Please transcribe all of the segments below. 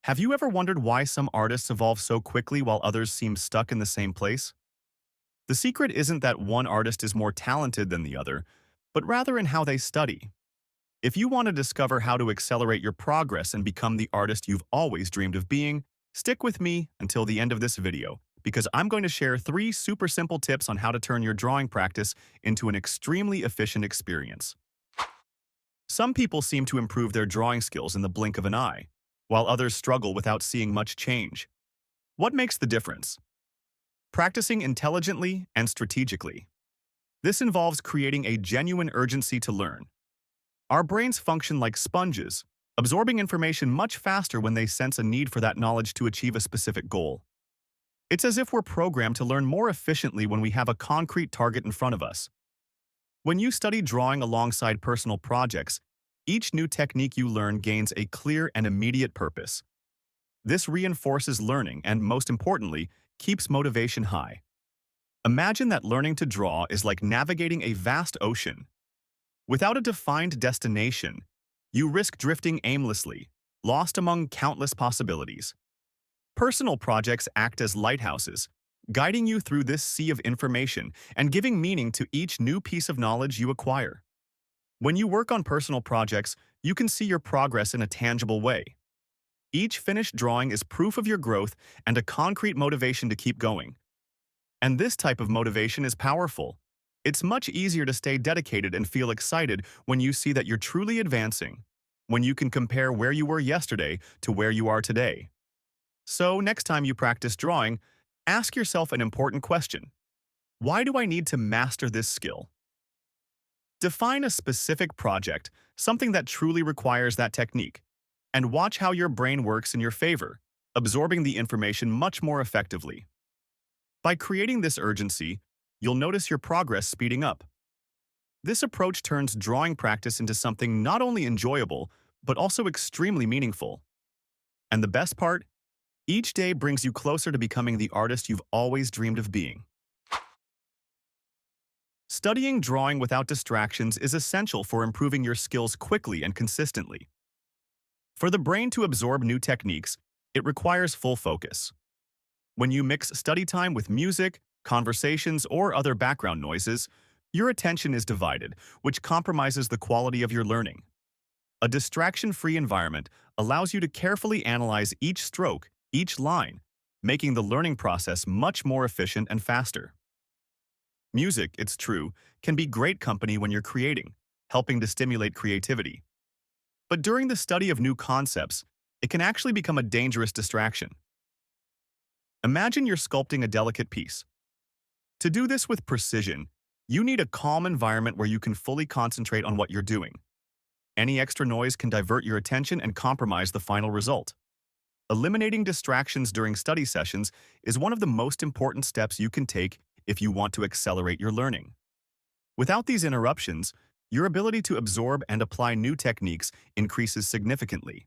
Have you ever wondered why some artists evolve so quickly while others seem stuck in the same place? The secret isn't that one artist is more talented than the other, but rather in how they study. If you want to discover how to accelerate your progress and become the artist you've always dreamed of being, stick with me until the end of this video, because I'm going to share 3 super simple tips on how to turn your drawing practice into an extremely efficient experience. Some people seem to improve their drawing skills in the blink of an eye, while others struggle without seeing much change. What makes the difference? Practicing intelligently and strategically. This involves creating a genuine urgency to learn. Our brains function like sponges, absorbing information much faster when they sense a need for that knowledge to achieve a specific goal. It's as if we're programmed to learn more efficiently when we have a concrete target in front of us. When you study drawing alongside personal projects, each new technique you learn gains a clear and immediate purpose. This reinforces learning and, most importantly, keeps motivation high. Imagine that learning to draw is like navigating a vast ocean. Without a defined destination, you risk drifting aimlessly, lost among countless possibilities. Personal projects act as lighthouses, guiding you through this sea of information and giving meaning to each new piece of knowledge you acquire. When you work on personal projects, you can see your progress in a tangible way. Each finished drawing is proof of your growth and a concrete motivation to keep going. And this type of motivation is powerful. It's much easier to stay dedicated and feel excited when you see that you're truly advancing, when you can compare where you were yesterday to where you are today. So, next time you practice drawing, ask yourself an important question. Why do I need to master this skill? Define a specific project, something that truly requires that technique, and watch how your brain works in your favor, absorbing the information much more effectively. By creating this urgency, you'll notice your progress speeding up. This approach turns drawing practice into something not only enjoyable, but also extremely meaningful. And the best part? Each day brings you closer to becoming the artist you've always dreamed of being. Studying drawing without distractions is essential for improving your skills quickly and consistently. For the brain to absorb new techniques, it requires full focus. When you mix study time with music, conversations, or other background noises, your attention is divided, which compromises the quality of your learning. A distraction-free environment allows you to carefully analyze each stroke, each line, making the learning process much more efficient and faster. Music, it's true, can be great company when you're creating, helping to stimulate creativity. But during the study of new concepts, it can actually become a dangerous distraction. Imagine you're sculpting a delicate piece. To do this with precision, you need a calm environment where you can fully concentrate on what you're doing. Any extra noise can divert your attention and compromise the final result. Eliminating distractions during study sessions is one of the most important steps you can take if you want to accelerate your learning. Without these interruptions, your ability to absorb and apply new techniques increases significantly.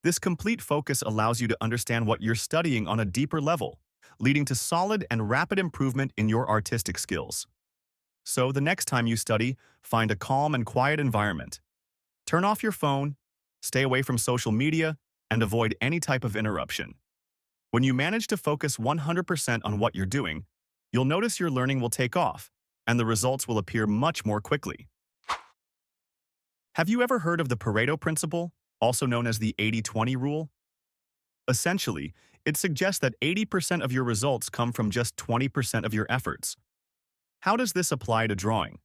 This complete focus allows you to understand what you're studying on a deeper level, leading to solid and rapid improvement in your artistic skills. So the next time you study, find a calm and quiet environment. Turn off your phone, stay away from social media, and avoid any type of interruption. When you manage to focus 100% on what you're doing, you'll notice your learning will take off, and the results will appear much more quickly. Have you ever heard of the Pareto Principle, also known as the 80-20 rule? Essentially, it suggests that 80% of your results come from just 20% of your efforts. How does this apply to drawing?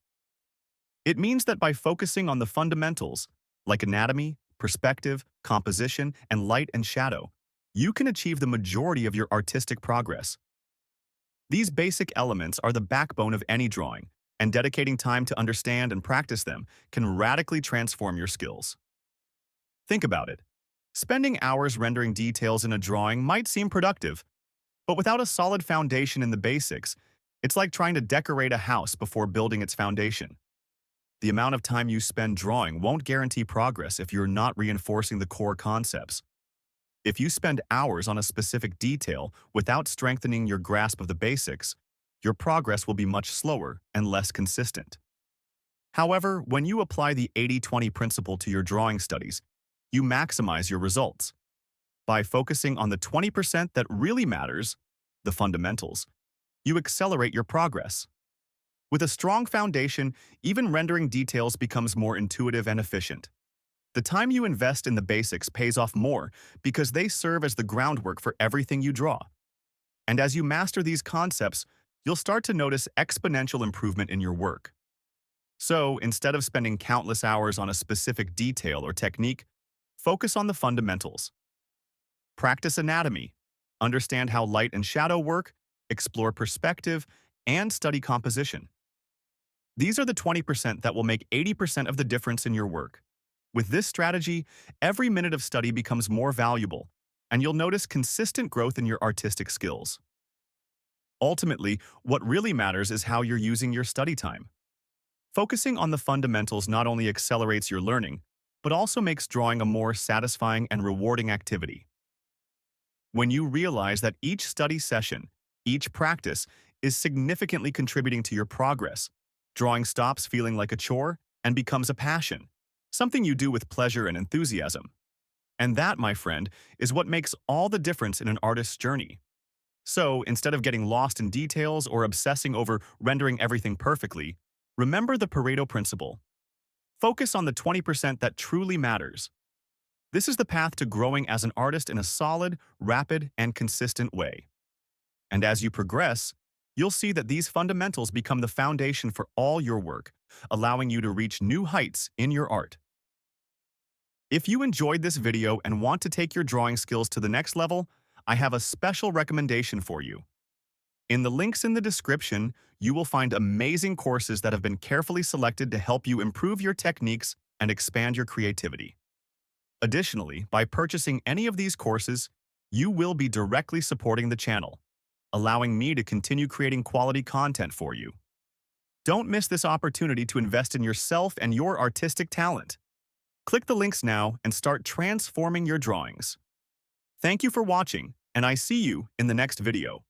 It means that by focusing on the fundamentals, like anatomy, perspective, composition, and light and shadow, you can achieve the majority of your artistic progress. These basic elements are the backbone of any drawing, and dedicating time to understand and practice them can radically transform your skills. Think about it. Spending hours rendering details in a drawing might seem productive, but without a solid foundation in the basics, it's like trying to decorate a house before building its foundation. The amount of time you spend drawing won't guarantee progress if you're not reinforcing the core concepts. If you spend hours on a specific detail without strengthening your grasp of the basics, your progress will be much slower and less consistent. However, when you apply the 80-20 principle to your drawing studies, you maximize your results. By focusing on the 20% that really matters, the fundamentals, you accelerate your progress. With a strong foundation, even rendering details becomes more intuitive and efficient. The time you invest in the basics pays off more because they serve as the groundwork for everything you draw. And as you master these concepts, you'll start to notice exponential improvement in your work. So, instead of spending countless hours on a specific detail or technique, focus on the fundamentals. Practice anatomy, understand how light and shadow work, explore perspective, and study composition. These are the 20% that will make 80% of the difference in your work. With this strategy, every minute of study becomes more valuable, and you'll notice consistent growth in your artistic skills. Ultimately, what really matters is how you're using your study time. Focusing on the fundamentals not only accelerates your learning, but also makes drawing a more satisfying and rewarding activity. When you realize that each study session, each practice, is significantly contributing to your progress, drawing stops feeling like a chore and becomes a passion, something you do with pleasure and enthusiasm. And that, my friend, is what makes all the difference in an artist's journey. So, instead of getting lost in details or obsessing over rendering everything perfectly, remember the Pareto Principle. Focus on the 20% that truly matters. This is the path to growing as an artist in a solid, rapid, and consistent way. And as you progress, you'll see that these fundamentals become the foundation for all your work, allowing you to reach new heights in your art. If you enjoyed this video and want to take your drawing skills to the next level, I have a special recommendation for you. In the links in the description, you will find amazing courses that have been carefully selected to help you improve your techniques and expand your creativity. Additionally, by purchasing any of these courses, you will be directly supporting the channel, allowing me to continue creating quality content for you. Don't miss this opportunity to invest in yourself and your artistic talent. Click the links now and start transforming your drawings. Thank you for watching, and I see you in the next video.